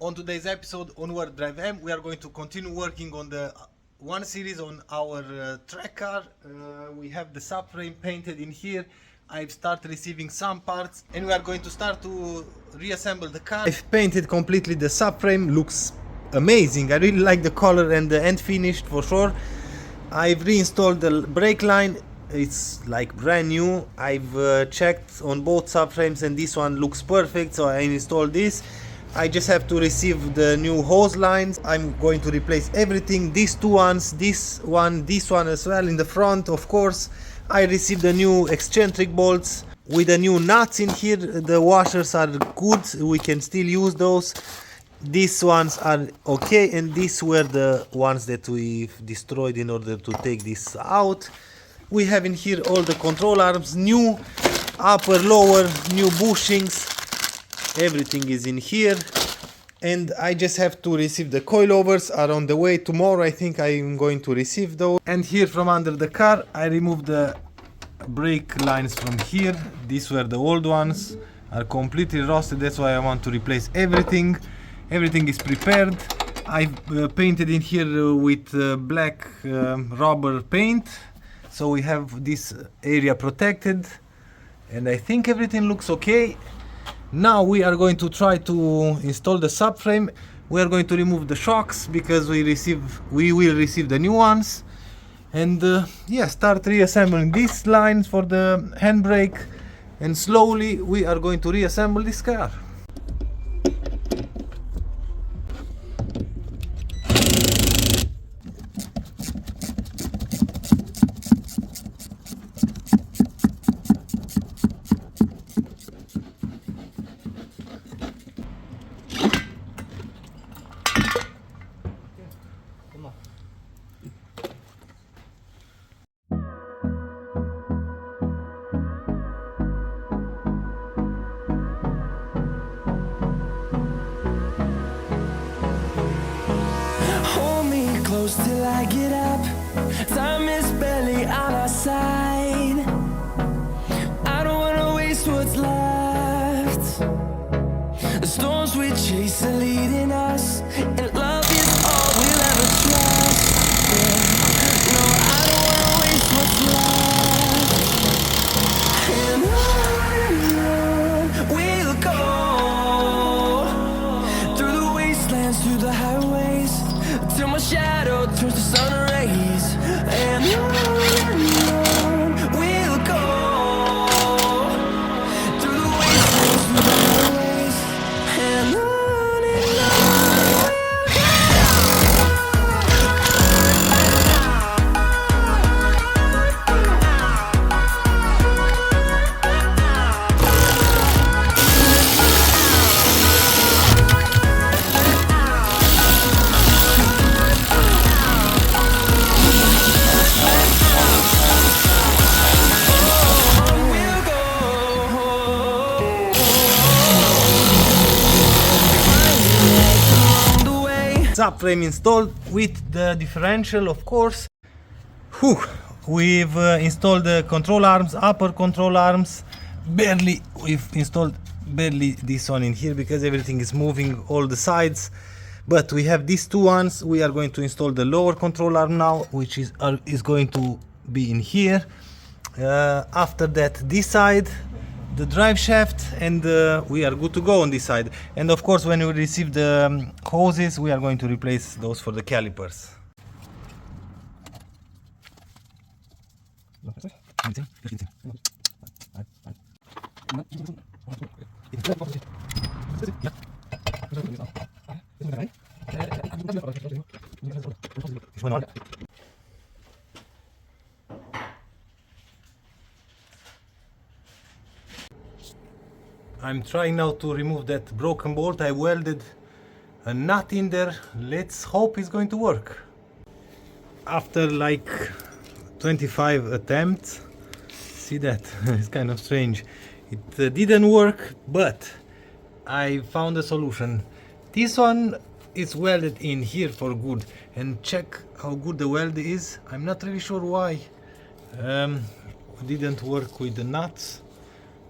On today's episode on WarpDriveM, we are going to continue working on the one series on our track car. We have the subframe painted in here. I've started receiving some parts and we are going to start to reassemble the car. I've painted completely the subframe, looks amazing. I really like the color and the end finished for sure. I've reinstalled the brake line, it's like brand new. I've checked on both subframes and this one looks perfect, so I installed this. I just have to receive the new hose lines. I'm going to replace everything, these two ones, this one as well in the front, of course. I received the new eccentric bolts with the new nuts in here. The washers are good, we can still use those. These ones are okay, and these were the ones that we've destroyed in order to take this out. We have in here all the control arms, new upper, lower, new bushings. Everything is in here, and I just have to receive the coilovers. Are on the way tomorrow. I think I'm going to receive those. And here from under the car I removed the brake lines from here. These were the old ones, are completely rusted, that's why I want to replace everything. Everything is prepared. I've painted in here with black rubber paint, so we have this area protected, and I think everything looks okay. Now we are going to try to install the subframe. We are going to remove the shocks because we will receive the new ones, and yeah, start reassembling these lines for the handbrake, and slowly we are going to reassemble this car. Close till I get up. Time is barely on our side. I don't wanna waste what's left. The storms we chase are leading us, and love is all we'll ever trust. Yeah. No, I don't wanna waste what's left. And on we'll go, through the wastelands, through the highways, till my shadow turns to sun rays. And on we'll go, through the wastelands, through the highways, and on subframe installed with the differential, of course. Whew. We've installed the control arms, upper control arms. We've installed barely this one in here because everything is moving all the sides. But we have these two ones. We are going to install the lower control arm now, which is going to be in here. After that, this side, the drive shaft, and we are good to go on this side. And of course, when we receive the hoses, we are going to replace those for the calipers. I'm trying now to remove that broken bolt. I welded a nut in there. Let's hope it's going to work. After like 25 attempts, see that, it's kind of strange. It didn't work, but I found a solution. This one is welded in here for good, and check how good the weld is. I'm not really sure why didn't work with the nuts,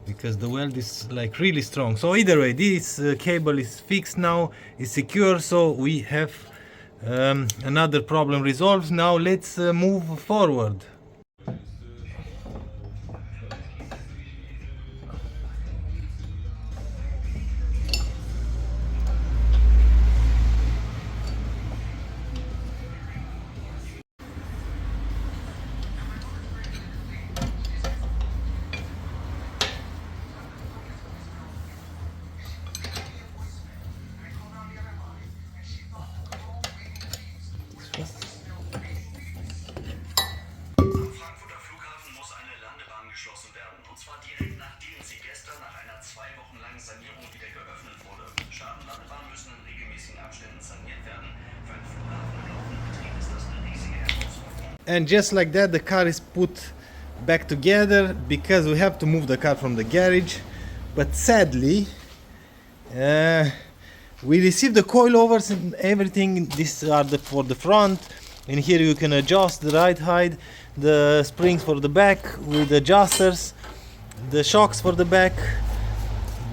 because the weld is like really strong. So either way, this cable is fixed now, is secure, so we have another problem resolved. Now let's move forward. Geschlossen werden. Und zwar direkt nachdem sie gestern nach einer 2 Wochen langen Sanierung wieder geöffnet wurde. Schadenlandebahnen müssen in regelmäßigen Abständen saniert werden. Für einen Flughafen im laufenden Betrieb ist das eine riesige Herausforderung. And just like that, the car is put back together because we have to move the car from the garage. But sadly, we received the coilovers and everything. These are for the front. And here you can adjust the ride height, the springs for the back with adjusters, the shocks for the back.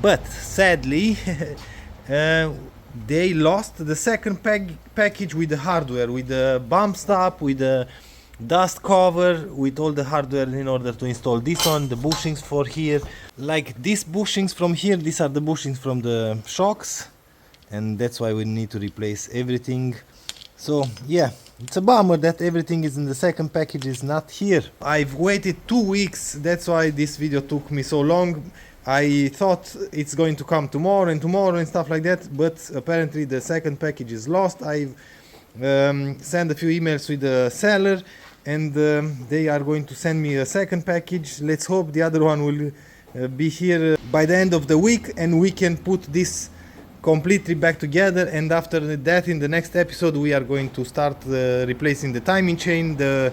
But sadly, they lost the second package with the hardware, with the bump stop, with the dust cover, with all the hardware in order to install this one, the bushings for here. Like these bushings from here, these are the bushings from the shocks, and that's why we need to replace everything. So yeah, it's a bummer that everything is in the second package is not here. I've waited 2 weeks, that's why this video took me so long. I thought it's going to come tomorrow and stuff like that, but apparently the second package is lost. I've sent a few emails with the seller, and they are going to send me a second package. Let's hope the other one will be here by the end of the week, and we can put this completely back together. And after that, in the next episode, we are going to start replacing the timing chain, the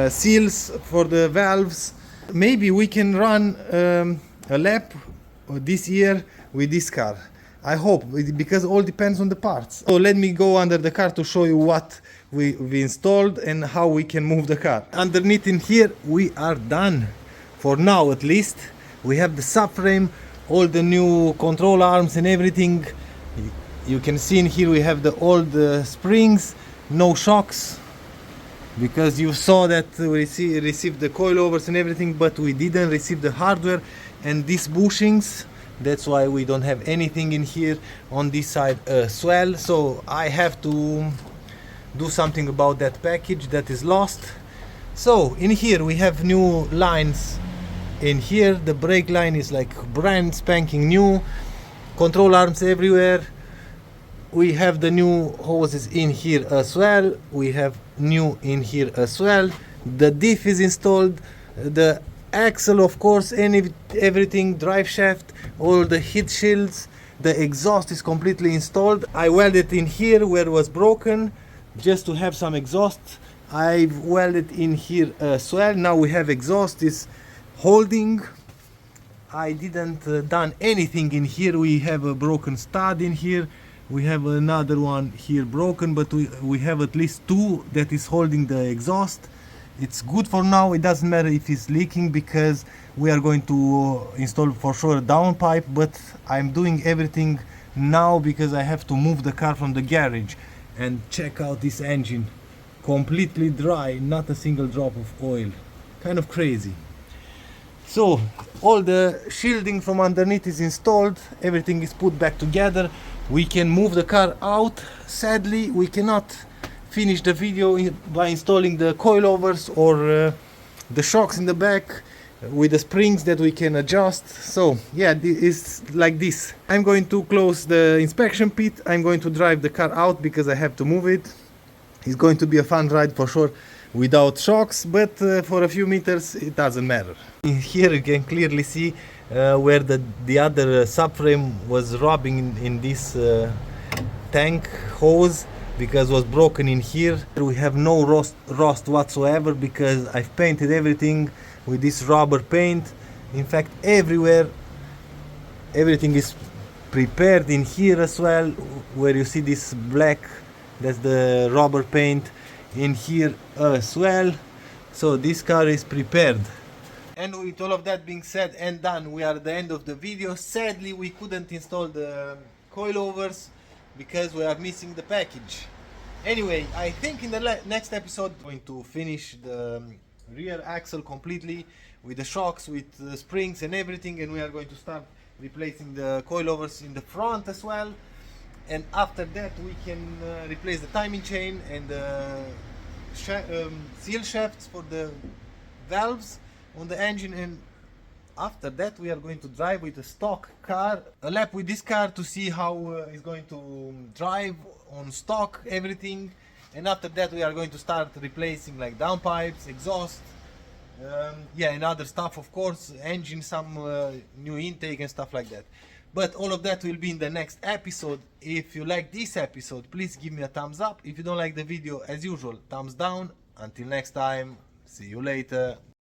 seals for the valves. Maybe we can run a lap this year with this car. I hope, because all depends on the parts. So let me go under the car to show you what we installed and how we can move the car. Underneath in here, we are done. For now at least. We have the subframe, all the new control arms and everything. You can see in here we have the old springs, no shocks, because you saw that we received the coilovers and everything, but we didn't receive the hardware and these bushings. That's why we don't have anything in here on this side as well. So I have to do something about that package that is lost. So in here we have new lines. In here the brake line is like brand spanking new, control arms everywhere. We have the new hoses in here as well. We have new in here as well. The diff is installed, the axle of course, everything, drive shaft, all the heat shields, the exhaust is completely installed. I welded in here where it was broken just to have some exhaust. I've welded in here as well. Now we have exhaust is holding. I didn't done anything in here. We have a broken stud in here. We have another one here broken, but we have at least two that is holding the exhaust. It's good for now. It doesn't matter if it's leaking because we are going to install for sure a downpipe, but I'm doing everything now because I have to move the car from the garage. And check out this engine, completely dry, not a single drop of oil. Kind of crazy. So all the shielding from underneath is installed, everything is put back together. We can move the car out. Sadly, we cannot finish the video by installing the coilovers or the shocks in the back with the springs that we can adjust. So yeah, it's like this. I'm going to close the inspection pit. I'm going to drive the car out because I have to move it. It's going to be a fun ride for sure without shocks, but for a few meters it doesn't matter. Here you can clearly see where the other subframe was rubbing in this tank hose, because it was broken in here. We have no rust whatsoever because I've painted everything with this rubber paint. In fact, everywhere everything is prepared. In here as well, where you see this black, that's the rubber paint. In here as well. So this car is prepared. And with all of that being said and done, we are at the end of the video. Sadly, we couldn't install the coilovers because we are missing the package. Anyway, I think in the next episode I'm going to finish the rear axle completely with the shocks, with the springs and everything, and we are going to start replacing the coilovers in the front as well. And after that we can replace the timing chain and the seal shafts for the valves on the engine. And after that we are going to drive with a stock car, a lap with this car to see how it's going to drive on stock, everything. And after that we are going to start replacing like downpipes, exhaust, yeah, and other stuff, of course, engine, some new intake and stuff like that. But all of that will be in the next episode. If you like this episode, please give me a thumbs up. If you don't like the video, as usual, thumbs down. Until next time, see you later.